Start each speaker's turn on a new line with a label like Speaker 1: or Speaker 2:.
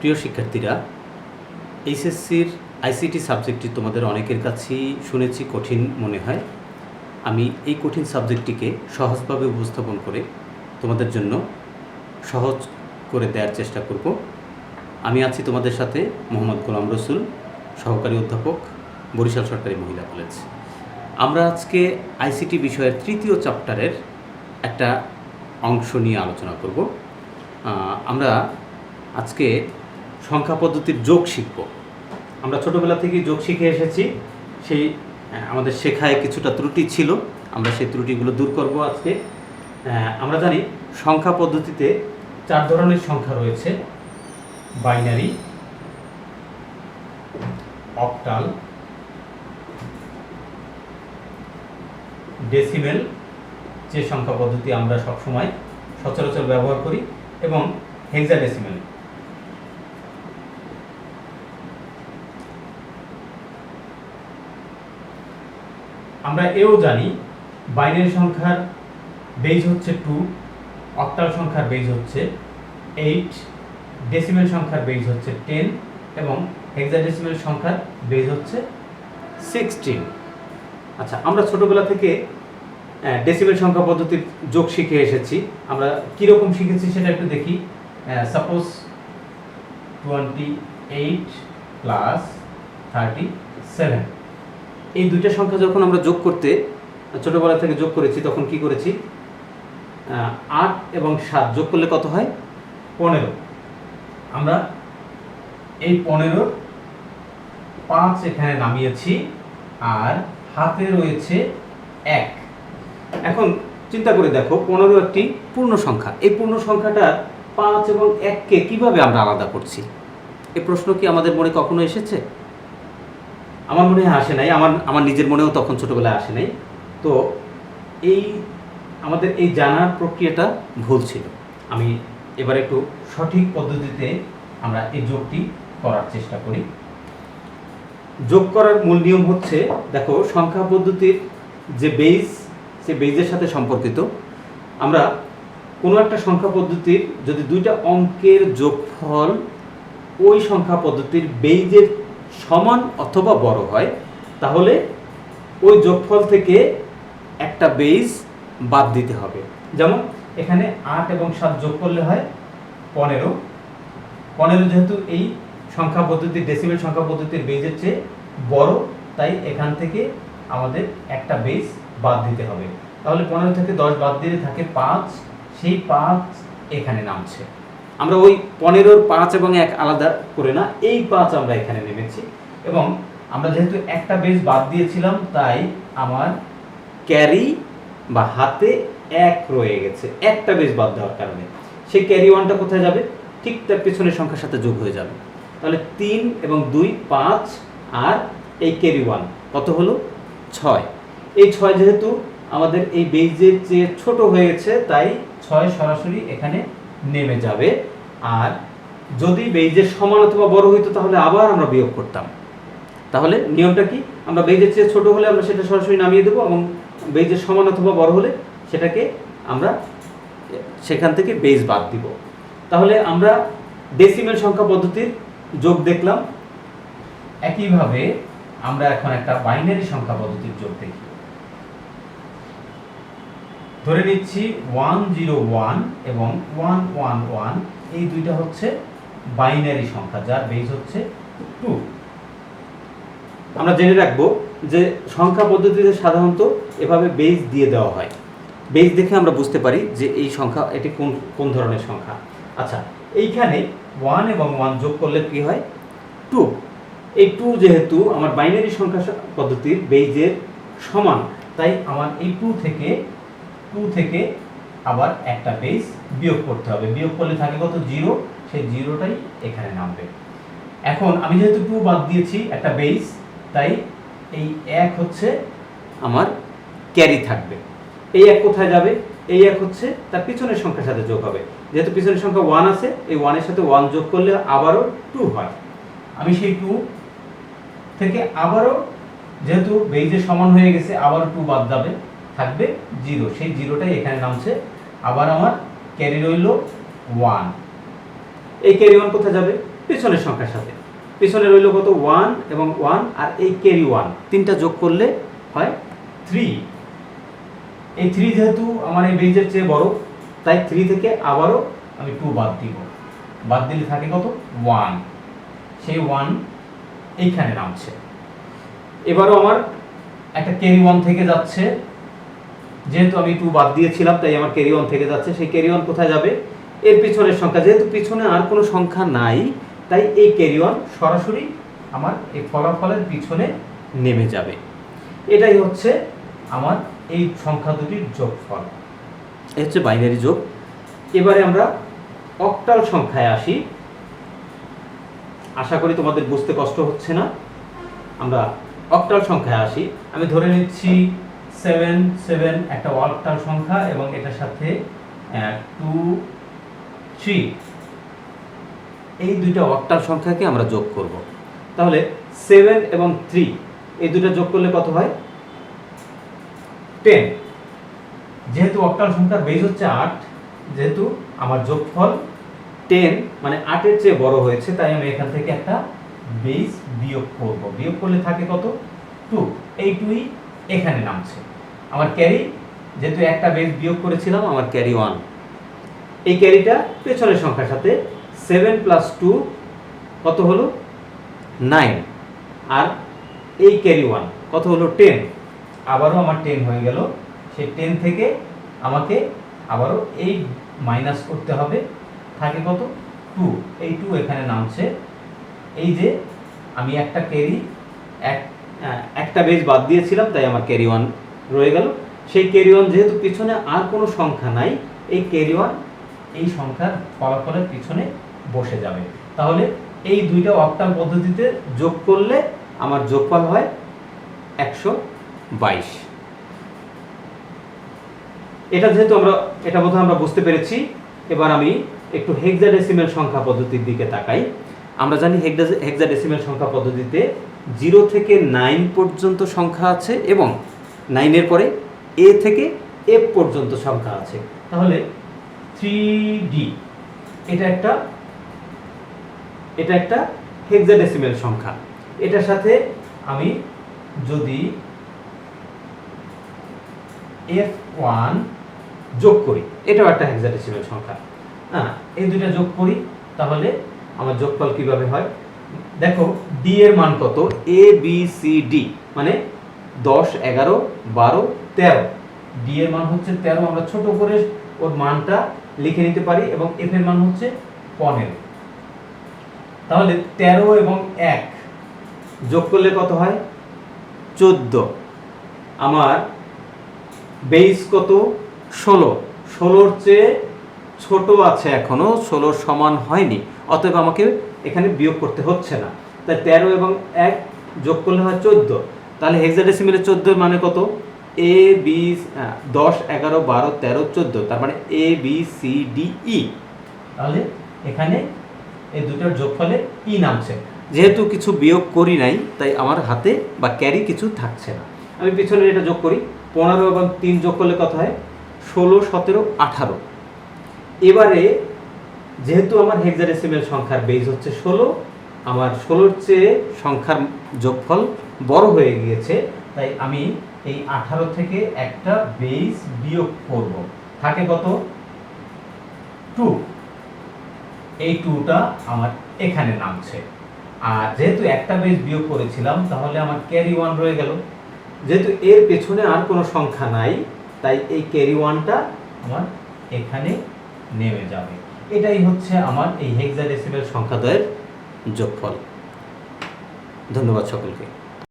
Speaker 1: প্রিয় শিক্ষার্থীরা, এইচএসসির আইসিটি সাবজেক্টটি তোমাদের অনেকের কাছেই শুনেছি কঠিন মনে হয়। আমি এই কঠিন সাবজেক্টটিকে সহজভাবে উপস্থাপন করে তোমাদের জন্য সহজ করে দেওয়ার চেষ্টা করব। আমি আছি তোমাদের সাথে মোহাম্মদ গোলাম রসুল, সহকারী অধ্যাপক, বরিশাল সরকারি মহিলা কলেজ। আমরা আজকে আইসিটি বিষয়ের তৃতীয় চ্যাপ্টারের একটা অংশ নিয়ে আলোচনা করব। আমরা আজকে সংখ্যা পদ্ধতির যোগ শিখব। আমরা ছোটোবেলা থেকেই যোগ শিখে এসেছি, সেই আমাদের শেখায় কিছুটা ত্রুটি ছিল, আমরা সেই ত্রুটিগুলো দূর করব আজকে। আমরা জানি সংখ্যা পদ্ধতিতে 4 ধরনের সংখ্যা রয়েছে: বাইনারি, অক্টাল, ডেসিমেল, যে সংখ্যা পদ্ধতি আমরা সবসময় সচরাচর ব্যবহার করি, এবং হেক্সাডেসিমেল। আমরা এও জানি বাইনারি সংখ্যার বেজ হচ্ছে 2, অক্টাল সংখ্যার বেজ হচ্ছে 8, ডেসিমেল সংখ্যার বেজ হচ্ছে 10 এবং হেক্সাডেসিমেল সংখ্যার বেজ হচ্ছে 16। আচ্ছা, আমরা ছোটবেলা থেকে ডেসিমেল সংখ্যা পদ্ধতির যোগ শিখে এসেছি। আমরা কীরকম শিখেছি সেটা একটু দেখি। সাপোজ 28 প্লাস 37, এই দুইটা সংখ্যা যখন আমরা যোগ করতে ছোটোবেলা থেকে যোগ করেছি, তখন কি করেছি? 8 এবং 7 যোগ করলে কত হয়? 15। আমরা এই 15 5 এখানে নামিয়েছি, আর হাতে রয়েছে 1। এখন চিন্তা করে দেখো, 15 একটি পূর্ণ সংখ্যা। এই পূর্ণ সংখ্যাটার 5 এবং 1কে কিভাবে আমরা আলাদা করছি? এই প্রশ্ন কি আমাদের মনে কখনো এসেছে? আমার মনে হয় আসে নাই, আমার নিজের মনেও তখন ছোটোবেলায় আসে নাই। তো আমাদের এই জানার প্রক্রিয়াটা ভুল ছিল। আমি এবার একটু সঠিক পদ্ধতিতে আমরা এই যোগটি করার চেষ্টা করি। যোগ করার মূল নিয়ম হচ্ছে, দেখো, সংখ্যা পদ্ধতির যে বেজ, সে বেজের সাথে সম্পর্কিত। আমরা কোনো একটা সংখ্যা পদ্ধতির যদি দুইটা অঙ্কের যোগফল ওই সংখ্যা পদ্ধতির বেজের সমান অথবা বড় হয়, তাহলে ওই যোগফল থেকে একটা বেজ বাদ দিতে হবে। যেমন এখানে 8 এবং 7 যোগ করলে হয় 15। যেহেতু এই সংখ্যা পদ্ধতির ডেসিমেল সংখ্যা পদ্ধতির বেজের চেয়ে বড়, তাই এখান থেকে আমাদের একটা বেজ বাদ দিতে হবে। তাহলে 15 থেকে 10 বাদ দিলে থাকে 5, সেই 5 এখানে নামছে। আমরা ওই 15-র 5 এবং 1 আলাদা করে না, এই 5 আমরা এখানে নেমেছি। এবং আমরা যেহেতু একটা বেজ বাদ দিয়েছিলাম, তাই আমার ক্যারি বা হাতে 1 রয়ে গেছে একটা বেজ বাদ দেওয়ার কারণে। সেই ক্যারি 1টা কোথায় যাবে? ঠিক তার পেছনের সংখ্যার সাথে যোগ হয়ে যাবে। তাহলে 3 এবং 2 5, আর এই ক্যারি 1 কত হলো? 6। এই 6 যেহেতু আমাদের এই বেজের চেয়ে ছোট হয়ে গেছে, তাই 6 সরাসরি এখানে নেমে যাবে। আর যদি বেজের সমান অথবা বড় হইতো, তাহলে আবার আমরা বিয়োগ করতাম। তাহলে নিয়মটা কি? আমরা বেজের চেয়ে ছোট হলে আমরা সেটা সরাসরি নামিয়ে দেবো, এবং বেজের সমান অথবা বড় হলে সেটাকে আমরা সেখান থেকে বেজ বাদ দিব। তাহলে আমরা ডেসিমেল সংখ্যা পদ্ধতির যোগ দেখলাম। একইভাবে আমরা এখন একটা বাইনারি সংখ্যা পদ্ধতির যোগ দেখি। ধরে নিচ্ছি 101 এবং 111, এই দুইটা হচ্ছে বাইনারি সংখ্যা, যার বেজ হচ্ছে 2। আমরা জেনে রাখবো যে সংখ্যা পদ্ধতিতে সাধারণত এভাবে বেজ দিয়ে দেওয়া হয়। বেজ দেখে আমরা বুঝতে পারি যে এই সংখ্যা, এটি কোন ধরনের সংখ্যা। আচ্ছা, এইখানে 1 এবং 1 যোগ করলে কি হয়? 2। এই 2 যেহেতু আমার বাইনারি সংখ্যা পদ্ধতির বেজের সমান, তাই আমার এই 2 থেকে আবার একটা বেজ বিয়োগ করতে হবে। বিয়োগ করলে থাকে কত? 0। সেই 0টাই এখানে নামবে। এখন আমি যেহেতু 2 বাদ দিয়েছি একটা বেজ, তাই এই 1 হচ্ছে আমার ক্যারি থাকবে। এই 1 কোথায় যাবে? এই 1 হচ্ছে তার পিছনের সংখ্যার সাথে যোগ হবে। যেহেতু পিছনের সংখ্যা 1 আছে, এই 1 এর সাথে 1 যোগ করলে আবারও 2 হয়। আমি সেই 2 থেকে আবারও, যেহেতু বেজের সমান হয়ে গেছে, আবারও 2 বাদ যাবে, থাকবে 0। সেই 0টাই এখানে নামছে। আবার আমার ক্যারি রইল 1। এই ক্যারি 1 কোথায় যাবে? পেছনের সংখ্যার সাথে। পেছনে রইল কত 1 এবং 1 আর এই ক্যারি 1, তিনটা যোগ করলে হয় 3। এই 3 যেহেতু আমার এই বেজের চেয়ে বড়, তাই 3 থেকে আবারও আমি 2 বাদ দিব। বাদ দিলে থাকে কত 1, সেই 1 এইখানে নামছে। এবারও আমার একটা ক্যারি 1 থেকে যাচ্ছে, যেহেতু আমি 2 বাদ দিয়েছিলাম তাই আমার ক্যারি 1 থেকে যাচ্ছে। সেই ক্যারি 1 কোথায় যাবে? এর পিছনের সংখ্যা, যেহেতু পিছনে আর কোনো সংখ্যা নাই তাই এই ক্যারি 1 সরাসরি আমার এই ফলাফলের পিছনে নেমে যাবে। এটাই হচ্ছে আমার এই সংখ্যা দুটির যোগফল। এই হচ্ছে বাইনারি যোগ। এবারে আমরা অক্টাল সংখ্যায় আসি। আশা করি তোমাদের বুঝতে কষ্ট হচ্ছে না। আমরা অক্টাল সংখ্যায় আসি। আমি ধরে নিচ্ছি 7 7 একটা অক্টাল সংখ্যা এবং এটার সাথে 2 3, এই দুইটা অক্টাল সংখ্যাকে আমরা যোগ করব। তাহলে 7 এবং 3 এই দুটো যোগ করলে কত হয়? 10। যেহেতু অক্টাল সংখ্যার বেজ হচ্ছে 8, যেহেতু আমার যোগফল 10 মানে 8 এর চেয়ে বড় হয়েছে, তাই আমি এখান থেকে একটা বেজ বিয়োগ করব। বিয়োগ করলে থাকে কত 2, এই 2ই এখানে নামছে। আমার ক্যারি, যেহেতু একটা বেজ বিয়োগ করেছিলাম, আমার ক্যারি 1। এই ক্যারিটা পেছনের সংখ্যার সাথে 7 + 2 কত হলো 9, আর এই ক্যারি 1 কত হলো 10। আবারও আমার 10 হয়ে গেল। সেই 10 থেকে আমাকে আবারও এই মাইনাস করতে হবে, থাকে কত 2, এই 2 এখানে নামছে। এই যে আমি একটা ক্যারি একটা বেজ বাদ দিয়েছিলাম তাই আমার ক্যারি 1 রয়ে গেল। সেই ক্যারি 1 যেহেতু পিছনে আর কোনো সংখ্যা নাই, এই ক্যারি 1 এই সংখ্যার ফলাফলের পিছনে বসে যাবে। তাহলে এই দুইটা অক্টাল পদ্ধতিতে যোগ করলে আমার যোগফল হয় 122। এটা যেহেতু এটা বোধহয় আমরা বুঝতে পেরেছি। এবার আমি একটু হেক্সাডেসিমেল সংখ্যা পদ্ধতির দিকে তাকাই। আমরা জানি হেক্সাডেসিমেল সংখ্যা পদ্ধতিতে 0 থেকে 9 পর্যন্ত সংখ্যা আছে এবং 9 এর পরে A থেকে F পর্যন্ত সংখ্যা আছে। তাহলে 3D এটা একটা হেক্সাডেসিমেল সংখ্যা। এটার সাথে আমি যদি F1 যোগ করি, এটাও একটা হেক্সাডেসিমেল সংখ্যা। এই দুইটা যোগ করি, তাহলে আমার যোগফল কিভাবে হয় দেখো। D এর মান কত? A B C D মানে 10 11 12 13। D এর মান হচ্ছে 13, আমরা ছোট করে ওর মানটা লিখে নিতে পারি, এবং F এর মান হচ্ছে 15। তাহলে 13 এবং 1 যোগ করলে কত হয় 14। আমার বেস কত 16, 16-র চেয়ে ছোট আছে এখনো, 16 সমান হয়নি, অতএব আমাকে এখানে বিয়োগ করতে হচ্ছে না। তাই 13 এবং 1 যোগ করলে হয় 14। তাহলে হেক্সাডেসিমেলে 14 মানে কত? A B 10 11 12 13 14, তার মানে A B C D E। তাহলে এখানে এই দুটোর যোগফলে ই নামছে। যেহেতু কিছু বিয়োগ করি নাই তাই আমার হাতে বা ক্যারি কিছু থাকছে না। আমি পিছনে এটা যোগ করি, 15 এবং 3 যোগ করলে কত হয় 16 17 18। এবারে যেহেতু আমার হেক্সাডেসিমেল সংখ্যার বেজ হচ্ছে 16, আমার 16-র চেয়ে সংখ্যার যোগফল বড় হয়ে গিয়েছে, তাই আমি এই 18 থেকে একটা বেজ বিয়োগ করব। থাকে কত 2, এই 2টা আমার এখানে নামছে। আর যেহেতু একটা বেজ বিয়োগ করেছিলাম, তাহলে আমার ক্যারি 1 রয়ে গেল। যেহেতু এর পেছনে আর কোনো সংখ্যা নাই, তাই এই ক্যারি 1টা আমার এখানে নেমে যাবে। এটাই হচ্ছে আমার এই হেক্সাডেসিমেল সংখ্যাদ্বয়ের যোগফল। ধন্যবাদ সকলকে।